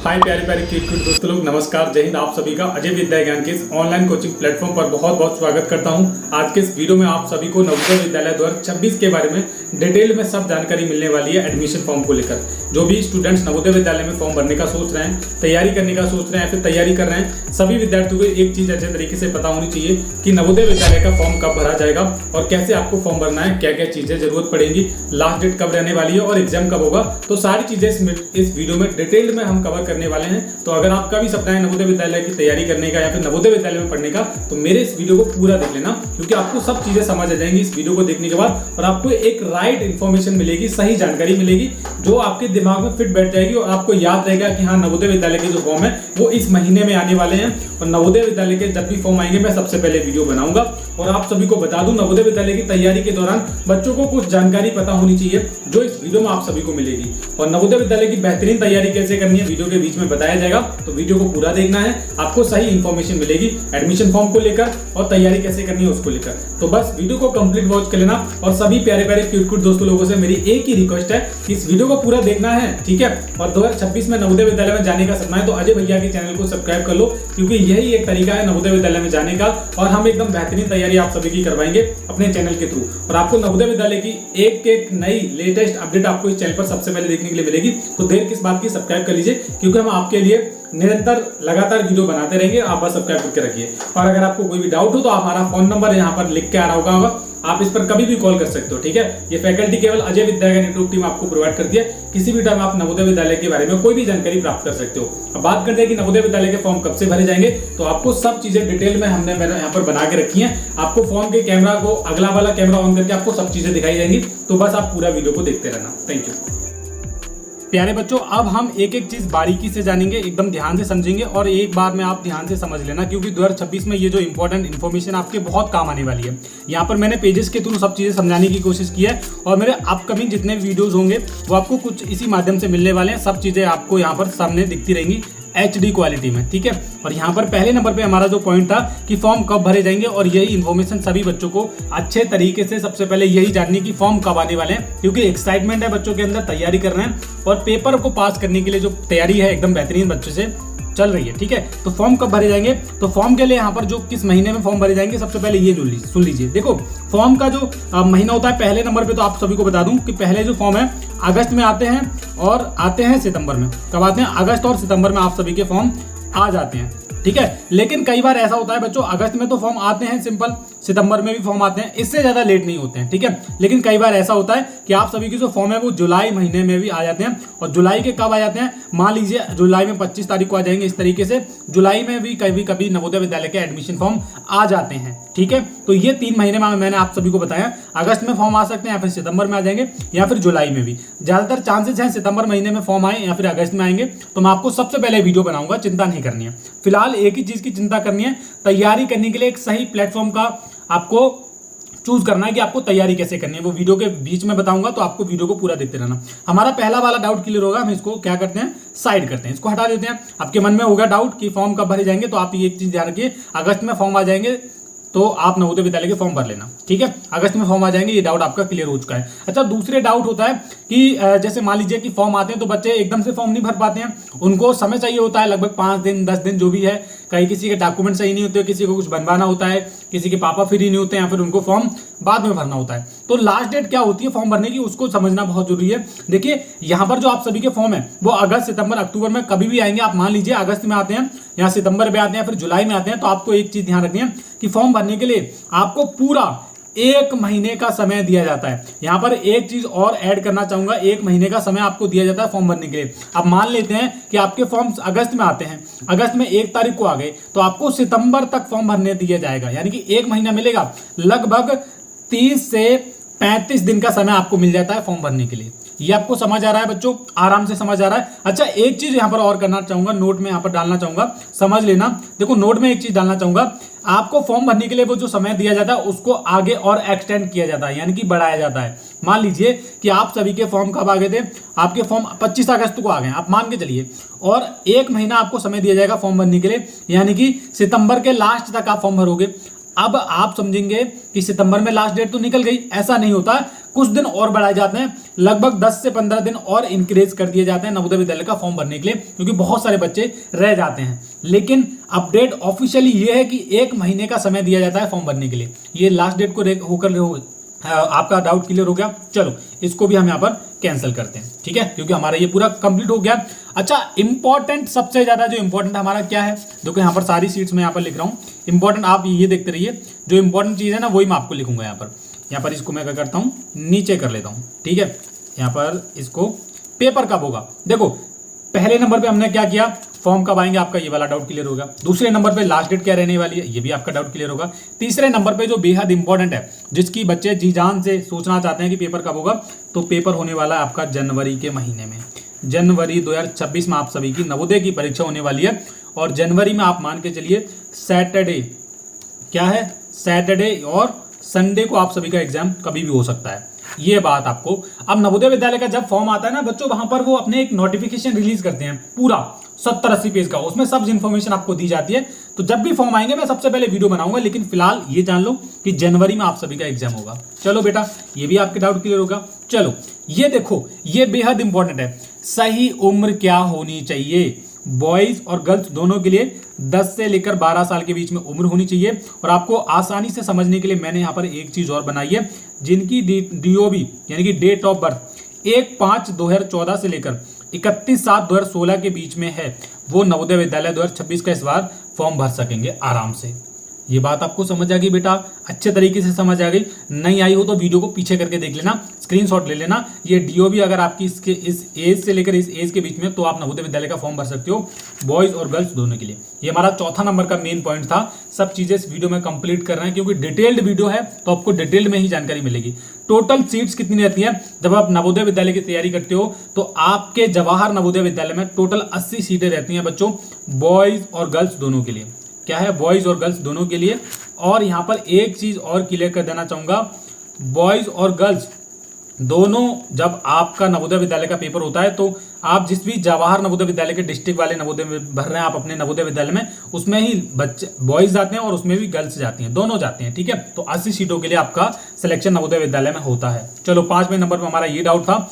हाय प्यारे प्यारे क्यूट दोस्तों लोग, नमस्कार, जय हिंद। आप सभी का अजय विद्या ज्ञान के इस ऑनलाइन कोचिंग प्लेटफॉर्म पर बहुत बहुत स्वागत करता हूं। आज के इस वीडियो में आप सभी को नवोदय विद्यालय 2026 के बारे में डिटेल में सब जानकारी मिलने वाली है। एडमिशन फॉर्म को लेकर जो भी स्टूडेंट्स नवोदय विद्यालय में फॉर्म भरने का सोच रहे हैं, तैयारी करने का सोच रहे हैं या फिर तैयारी कर रहे हैं, सभी विद्यार्थियों को एक चीज अच्छे तरीके से पता होनी चाहिए कि नवोदय विद्यालय का फॉर्म कब भरा जाएगा और कैसे आपको फॉर्म भरना है, क्या क्या चीजें जरूरत पड़ेगी, लास्ट डेट कब रहने वाली है और एग्जाम कब होगा। तो सारी चीजें इस वीडियो में डिटेल में हम कवर करने वाले हैं। तो अगर आपका भी सपना है नवोदय विद्यालय की तैयारी करने का या फिर नवोदय विद्यालय में पढ़ने का, तो मेरे इस वीडियो को पूरा देख लेना, क्योंकि आपको सब चीजें समझ आ जाएंगी इस वीडियो को देखने के बाद और आपको एक राइट इन्फॉर्मेशन मिलेगी, सही जानकारी मिलेगी जो आपके दिमाग में फिट बैठ जाएगी और आपको याद रहेगा कि हाँ, नवोदय विद्यालय के जो फॉर्म है वो इस महीने में आने वाले हैं और नवोदय विद्यालय के जब भी फॉर्म आएंगे मैं सबसे पहले वीडियो बनाऊंगा। और आप सभी को बता दूं, नवोदय विद्यालय की तैयारी के दौरान बच्चों को कुछ जानकारी पता होनी चाहिए जो इस वीडियो में आप सभी को मिलेगी। और नवोदय विद्यालय की बेहतरीन तैयारी कैसे करनी है वीडियो के बीच में बताया जाएगा, तो वीडियो को पूरा देखना है, आपको सही इंफॉर्मेशन मिलेगी एडमिशन फॉर्म को लेकर और तैयारी कैसे करनी है उसको लेकर। तो बस वीडियो को कंप्लीट वॉच कर लेना। और सभी प्यारे प्यारे क्यूट दोस्तों लोगों से मेरी एक ही रिक्वेस्ट है कि इस वीडियो को पूरा देखना है, ठीक है। और 2026 में नवोदय विद्यालय में जाने का सपना है तो अजय भैया के चैनल को सब्सक्राइब कर लो, क्योंकि यही एक तरीका है नवोदय विद्यालय में जाने का और हम एकदम बेहतरीन तैयारी आप सभी की करवाएंगे अपने चैनल के थ्रू। और आपको नवोदय विद्यालय की एक नई लेटेस्ट अपडेट आपको इस चैनल पर सबसे पहले देखने के लिए मिलेगी। तो देर किस बात की, सब्सक्राइब कर लीजिए, क्योंकि हम आपके लिए निरंतर लगातार वीडियो बनाते रहेंगे। आप बस सब्सक्राइब करके रखिए। और अगर आपको कोई भी डाउट हो तो हमारा फोन नंबर यहाँ पर लिख के आ रहा होगा, आप इस पर कभी भी कॉल कर सकते हो, ठीक है। ये फैकल्टी केवल अजय विद्या ज्ञान यूट्यूब टीम आपको प्रोवाइड करती है। किसी भी टाइम आप नवोदय विद्यालय के बारे में कोई भी जानकारी प्राप्त कर सकते हो। अब बात करते हैं कि नवोदय विद्यालय के फॉर्म कब से भरे जाएंगे, तो आपको सब चीजें डिटेल में हमने यहाँ पर बना के रखी है। आपको फॉर्म के कैमरा को अगला वाला कैमरा ऑन करके आपको सब चीजें दिखाई जाएंगी। तो बस आप पूरा वीडियो को देखते रहना। थैंक यू प्यारे बच्चों। अब हम एक एक चीज बारीकी से जानेंगे, एकदम ध्यान से समझेंगे और एक बार में आप ध्यान से समझ लेना, क्योंकि 2026 में ये जो इंपॉर्टेंट इन्फॉर्मेशन आपके बहुत काम आने वाली है। यहाँ पर मैंने पेजेस के थ्रू सब चीजें समझाने की कोशिश की है और मेरे अपकमिंग जितने वीडियोज होंगे वो आपको कुछ इसी माध्यम से मिलने वाले हैं। सब चीजें आपको यहाँ पर सामने दिखती रहेंगी HD क्वालिटी में, ठीक है। और यहाँ पर पहले नंबर पे हमारा जो पॉइंट था कि फॉर्म कब भरे जाएंगे, और यही इन्फॉर्मेशन सभी बच्चों को अच्छे तरीके से सबसे पहले यही जाननी कि फॉर्म कब आने वाले हैं, क्योंकि एक्साइटमेंट है बच्चों के अंदर, तैयारी कर रहे हैं और पेपर को पास करने के लिए जो तैयारी है एकदम बेहतरीन बच्चों से चल रही है, ठीक है। तो फॉर्म कब भरे जाएंगे, तो फॉर्म के लिए यहाँ पर जो किस महीने में फॉर्म भरे जाएंगे, सबसे पहले ये सुन लीजिए। देखो, फॉर्म का जो महीना होता है पहले नंबर पे, तो आप सभी को बता दूं कि पहले जो फॉर्म है अगस्त में आते हैं और आते हैं सितंबर में। कब आते हैं? अगस्त और सितंबर में आप सभी के फॉर्म आ जाते हैं, ठीक है। लेकिन कई बार ऐसा होता है बच्चों, अगस्त में तो फॉर्म आते हैं सिंपल, सितंबर में भी फॉर्म आते हैं, इससे ज़्यादा लेट नहीं होते हैं, ठीक है। लेकिन कई बार ऐसा होता है कि आप सभी की जो फॉर्म है वो जुलाई महीने में भी आ जाते हैं। और जुलाई के कब आ जाते हैं? मान लीजिए जुलाई में 25 तारीख को आ जाएंगे। इस तरीके से जुलाई में भी कभी कभी नवोदय विद्यालय के एडमिशन फॉर्म आ जाते हैं, ठीक है। तो ये 3 महीने में मैंने आप सभी को बताया, अगस्त में फॉर्म आ सकते हैं या फिर सितंबर में आ जाएंगे या फिर जुलाई में भी। ज़्यादातर चांसेस हैं सितंबर महीने में फॉर्म आए या फिर अगस्त में आएंगे। तो मैं आपको सबसे पहले वीडियो बनाऊंगा, चिंता नहीं करनी है। फिलहाल एक ही चीज़ की चिंता करनी है, तैयारी करने के लिए एक सही प्लेटफॉर्म का आपको चूज करना है कि आपको तैयारी कैसे करनी है। वो वीडियो के बीच में बताऊंगा, तो आपको वीडियो को पूरा देखते रहना। हमारा पहला वाला डाउट क्लियर होगा, हम इसको क्या करते हैं, साइड करते हैं, इसको हटा देते हैं। आपके मन में होगा डाउट कि फॉर्म कब भरे जाएंगे, तो आप ये एक चीज ध्यान रखिए, अगस्त में फॉर्म आ जाएंगे तो आप नवोदय विद्यालय के फॉर्म भर लेना, ठीक है। अगस्त में फॉर्म आ जाएंगे, ये डाउट आपका क्लियर हो चुका है। अच्छा, दूसरे डाउट होता है कि जैसे मान लीजिए कि फॉर्म आते हैं तो बच्चे एकदम से फॉर्म नहीं भर पाते हैं, उनको समय चाहिए होता है, लगभग 5 दिन 10 दिन जो भी है। कहीं किसी के डॉक्यूमेंट सही नहीं होते, किसी को कुछ बनवाना होता है, किसी के पापा फ्री नहीं होते हैं, या फिर उनको फॉर्म बाद में भरना होता है। तो लास्ट डेट क्या होती है फॉर्म भरने की, उसको समझना बहुत जरूरी है। देखिए, यहाँ पर जो आप सभी के फॉर्म है वो अगस्त सितंबर अक्टूबर में कभी भी आएंगे। आप मान लीजिए अगस्त में आते हैं या सितंबर में आते हैं, फिर जुलाई में आते हैं, तो आपको एक चीज ध्यान रखनी है कि फॉर्म भरने के लिए आपको पूरा 1 महीने का समय दिया जाता है। यहाँ पर एक चीज और ऐड करना चाहूंगा, 1 महीने का समय आपको दिया जाता है फॉर्म भरने के लिए। अब मान लेते हैं कि आपके फॉर्म अगस्त में आते हैं, अगस्त में 1 तारीख को आ गए, तो आपको सितंबर तक फॉर्म भरने दिया जाएगा, यानी कि 1 महीना मिलेगा। लगभग 30 से 35 दिन का समय आपको मिल जाता है फॉर्म भरने के लिए। ये आपको समझ आ रहा है बच्चों, आराम से समझ आ रहा है। अच्छा, एक चीज यहाँ पर और करना चाहूंगा, नोट में यहाँ पर डालना चाहूंगा, समझ लेना। देखो, नोट में एक चीज डालना चाहूंगा, आपको फॉर्म भरने के लिए वो जो समय दिया जाता है उसको आगे और एक्सटेंड किया जाता है, यानी कि बढ़ाया जाता है। मान लीजिए कि आप सभी के फॉर्म कब आ गए थे, आपके फॉर्म 25 अगस्त को आ गए, आप मान के चलिए, और 1 महीना आपको समय दिया जाएगा फॉर्म भरने के लिए, यानी कि सितंबर के लास्ट तक आप फॉर्म भरोगे। अब आप समझेंगे कि सितंबर में लास्ट डेट तो निकल गई, ऐसा नहीं होता, कुछ दिन और बढ़ाए जाते हैं। लगभग 10 से 15 दिन और इंक्रीज कर दिए जाते हैं नवोदय विद्यालय का फॉर्म भरने के लिए, क्योंकि बहुत सारे बच्चे रह जाते हैं। लेकिन अपडेट ऑफिशियली ये है कि 1 महीने का समय दिया जाता है फॉर्म भरने के लिए। ये लास्ट डेट को होकर आपका डाउट क्लियर हो गया। चलो इसको भी हम यहाँ पर कैंसिल करते हैं, ठीक है, क्योंकि हमारा ये पूरा कंप्लीट हो गया। अच्छा, इंपॉर्टेंट, सबसे ज्यादा जो इंपॉर्टेंट हमारा क्या है, देखो यहाँ पर सारी सीट्स में यहाँ पर लिख रहा हूँ इंपॉर्टेंट, आप ये देखते रहिए। जो इंपॉर्टेंट चीज है ना वही मैं आपको लिखूंगा यहाँ पर इसको मैं क्या करता हूँ, नीचे कर लेता हूँ, ठीक है। यहाँ पर इसको पेपर कब होगा, देखो पहले नंबर पे हमने क्या किया, फॉर्म कब आएंगे, आपका ये वाला डाउट क्लियर होगा। दूसरे नंबर पे लास्ट डेट क्या रहने वाली है, ये भी आपका डाउट क्लियर होगा। तीसरे नंबर पे जो बेहद इंपॉर्टेंट है, जिसकी बच्चे जी जान से सोचना चाहते हैं कि पेपर कब होगा, तो पेपर होने वाला है आपका जनवरी के महीने में। जनवरी 2026 में आप सभी की नवोदय की परीक्षा होने वाली है। और जनवरी में आप मान के चलिए सैटरडे, क्या है, सैटरडे और संडे को आप सभी का एग्जाम कभी भी हो सकता है, ये बात आपको। अब नवोदय विद्यालय का जब फॉर्म आता है ना बच्चों, वहां पर वो अपने एक नोटिफिकेशन रिलीज करते हैं पूरा 70-80 पेज का, उसमें सब इंफॉर्मेशन आपको दी जाती है। तो जब भी फॉर्म आएंगे मैं सबसे पहले वीडियो बनाऊंगा, लेकिन फिलहाल ये जान लो कि जनवरी में आप सभी का एग्जाम होगा। चलो बेटा, ये भी आपके डाउट क्लियर होगा। चलो ये देखो, ये बेहद इंपॉर्टेंट है, सही उम्र क्या होनी चाहिए, बॉयज और गर्ल्स दोनों के लिए 10 से लेकर 12 साल के बीच में उम्र होनी चाहिए। और आपको आसानी से समझने के लिए मैंने यहाँ पर एक चीज और बनाई है, जिनकी DOB यानी कि डेट ऑफ बर्थ 1/5/2014 से लेकर 31/7/2016 के बीच में है, वो नवोदय विद्यालय 2026 का इस बार फॉर्म भर सकेंगे आराम से। ये बात आपको समझ आ गई बेटा, अच्छे तरीके से समझ आ गई। नहीं आई हो तो वीडियो को पीछे करके देख लेना, स्क्रीनशॉट ले लेना। ये DOB अगर आपकी इसके इस एज से लेकर इस एज के बीच में, तो आप नवोदय विद्यालय का फॉर्म भर सकते हो, बॉयज और गर्ल्स दोनों के लिए। ये हमारा चौथा नंबर का मेन पॉइंट था। सब चीजें इस वीडियो में कंप्लीट कर रहे हैं, क्योंकि डिटेल्ड वीडियो है तो आपको डिटेल्ड में ही जानकारी मिलेगी। टोटल सीट्स कितनी रहती है जब आप नवोदय विद्यालय की तैयारी करते हो, तो आपके जवाहर नवोदय विद्यालय में टोटल 80 सीटें रहती हैं बच्चों, बॉयज और गर्ल्स दोनों के लिए। क्या है, बॉयज और गर्ल्स दोनों के लिए। और यहाँ पर एक चीज और क्लियर कर देना चाहूंगा, बॉयज और गर्ल्स दोनों जब आपका नवोदय विद्यालय का पेपर होता है, तो आप जिस भी जवाहर नवोदय विद्यालय के डिस्ट्रिक्ट वाले नवोदय में भर रहे हैं आप अपने नवोदय विद्यालय में, उसमें ही बच्चे बॉयज जाते हैं और उसमें भी गर्ल्स जाती हैं, दोनों जाते हैं, ठीक है। तो 80 सीटों के लिए आपका सिलेक्शन नवोदय विद्यालय में होता है। चलो 5वें नंबर पर हमारा ये डाउट था।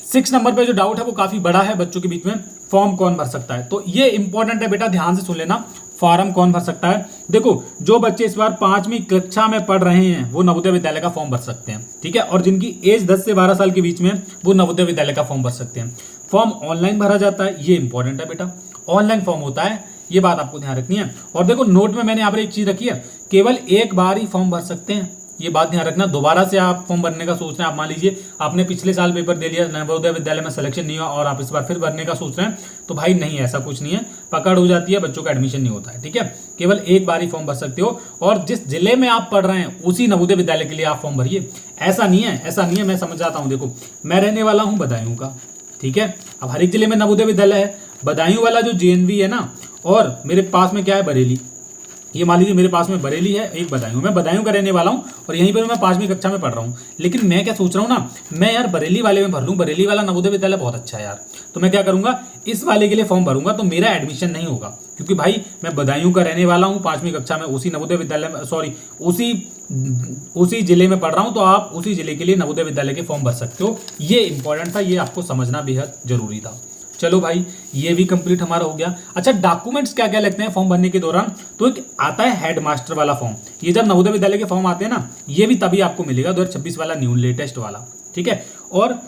6 नंबर पे जो डाउट है वो काफी बड़ा है बच्चों के बीच में, फॉर्म कौन भर सकता है। तो ये इंपॉर्टेंट है बेटा, ध्यान से सुन लेना, फॉर्म कौन भर सकता है। देखो, जो बच्चे इस बार 5वीं कक्षा में पढ़ रहे हैं वो नवोदय विद्यालय का फॉर्म भर सकते हैं, ठीक है। और जिनकी एज 10 से 12 साल के बीच में, वो नवोदय विद्यालय का फॉर्म भर सकते हैं। फॉर्म ऑनलाइन भरा जाता है, ये इंपॉर्टेंट है बेटा, ऑनलाइन फॉर्म होता है, ये बात आपको ध्यान रखनी है। और देखो नोट में मैंने यहाँ पर एक चीज रखी है, केवल एक बार ही फॉर्म भर सकते हैं, ये बात ध्यान रखना। दोबारा से आप फॉर्म भरने का सोच रहे हैं, आप मान लीजिए आपने पिछले साल पेपर दे लिया, नवोदय विद्यालय में सिलेक्शन नहीं हुआ और आप इस बार फिर भरने का सोच रहे हैं, तो भाई नहीं, ऐसा कुछ नहीं है, पकड़ हो जाती है, बच्चों का एडमिशन नहीं होता है, ठीक है। केवल एक बार ही फॉर्म भर सकते हो, और जिस जिले में आप पढ़ रहे हैं उसी नवोदय विद्यालय के लिए आप फॉर्म भरिए। ऐसा नहीं है, मैं समझ जाता हूँ। देखो मैं रहने वाला हूँ बदायूं का, ठीक है। अब हर एक जिले में नवोदय विद्यालय है, बदायूं वाला जो JNV है ना, और मेरे पास में क्या है, बरेली, ये मान लीजिए मेरे पास में बरेली है, एक बदायूं, मैं बदायूं का रहने वाला हूं और यहीं पर मैं 5वीं कक्षा में पढ़ रहा हूं। लेकिन मैं क्या सोच रहा हूं ना, मैं यार बरेली वाले में भर लूं, बरेली वाला नवोदय विद्यालय बहुत अच्छा है यार, तो मैं क्या करूंगा, इस वाले के लिए फॉर्म भरूंगा, तो मेरा एडमिशन नहीं होगा, क्योंकि भाई मैं बदायूं का रहने वाला हूं, 5वीं कक्षा में उसी नवोदय विद्यालय में, सॉरी उसी जिले में पढ़ रहा हूं, तो आप उसी जिले के लिए नवोदय विद्यालय के फॉर्म भर सकते हो। ये इंपॉर्टेंट था, ये आपको समझना बेहद जरूरी था। चलो भाई, ये भी कंप्लीट हमारा हो गया। अच्छा, डॉक्यूमेंट्स क्या क्या लगते हैं फॉर्म भरने के दौरान, तो एक आता है हेडमास्टर वाला फॉर्म। ये जब नवोदय विद्यालय के फॉर्म आते हैं ना, ये भी तभी आपको मिलेगा, 2026 वाला न्यू लेटेस्ट वाला, ठीक है। और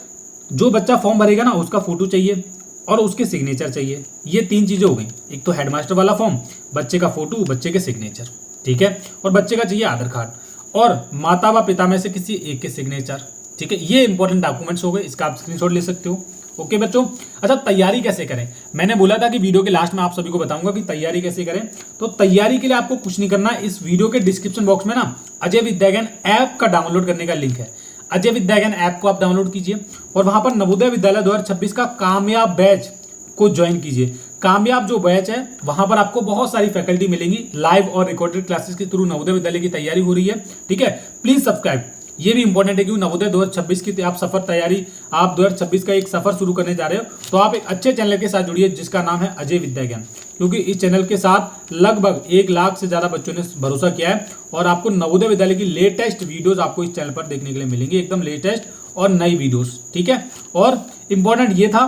जो बच्चा फॉर्म भरेगा ना, उसका फोटो चाहिए और उसके सिग्नेचर चाहिए। ये 3 चीजें हो गई, एक तो हेडमास्टर वाला फॉर्म, बच्चे का फोटो, बच्चे के सिग्नेचर, ठीक है। और बच्चे का चाहिए आधार कार्ड और माता व पिता में से किसी एक के सिग्नेचर, ठीक है। ये इंपॉर्टेंट डॉक्यूमेंट्स हो गए, इसका आप स्क्रीनशॉट ले सकते हो। ओके बच्चों, अच्छा तैयारी कैसे करें, मैंने बोला था कि वीडियो के लास्ट में आप सभी को बताऊंगा कि तैयारी कैसे करें। तो तैयारी के लिए आपको कुछ नहीं करना, इस वीडियो के डिस्क्रिप्शन बॉक्स में ना अजय विद्याज्ञान ऐप का डाउनलोड करने का लिंक है। अजय विद्याज्ञान ऐप को आप डाउनलोड कीजिए और वहां पर नवोदय विद्यालय 2026 का कामयाब बैच को ज्वाइन कीजिए। कामयाब जो बैच है वहां पर आपको बहुत सारी फैकल्टी मिलेंगी, लाइव और रिकॉर्डेड क्लासेस के थ्रू नवोदय विद्यालय की तैयारी हो रही है, ठीक है। प्लीज सब्सक्राइब, ये भी इंपॉर्टेंट है क्योंकि नवोदय 2026 की आप सफर तैयारी, आप 2026 का एक सफर शुरू करने जा रहे हो, तो आप एक अच्छे चैनल के साथ जुड़िए जिसका नाम है अजय विद्याज्ञान, क्योंकि इस चैनल के साथ लगभग 1 लाख से ज्यादा बच्चों ने भरोसा किया है और आपको नवोदय विद्यालय की लेटेस्ट वीडियोस आपको इस चैनल पर देखने के लिए मिलेंगी, एकदम लेटेस्ट और नई वीडियोस, ठीक है। और इम्पोर्टेंट ये था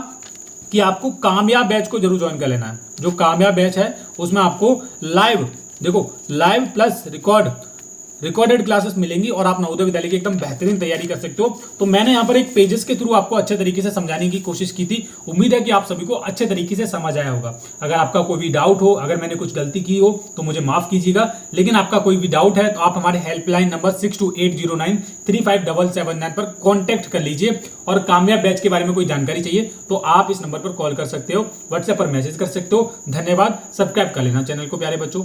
कि आपको कामयाब बैच को जरूर ज्वाइन कर लेना है। जो कामयाब बैच है उसमें आपको लाइव, देखो लाइव प्लस रिकॉर्डेड क्लासेस मिलेंगी और आप नवोदय विद्यालय की एकदम बेहतरीन तैयारी कर सकते हो। तो मैंने यहाँ पर एक पेजेस के थ्रू आपको अच्छे तरीके से समझाने की कोशिश की थी। उम्मीद है कि आप सभी को अच्छे तरीके से समझ आया होगा। अगर आपका कोई भी डाउट हो, अगर मैंने कुछ गलती की हो तो मुझे माफ कीजिएगा, लेकिन आपका कोई भी डाउट है तो आप हमारे हेल्पलाइन नंबर 6280935779 पर कॉन्टेक्ट कर लीजिए। और कामयाब बैच के बारे में कोई जानकारी चाहिए तो आप इस नंबर पर कॉल कर सकते हो, व्हाट्सएप पर मैसेज कर सकते हो। धन्यवाद। सब्सक्राइब कर लेना चैनल को प्यारे बच्चों।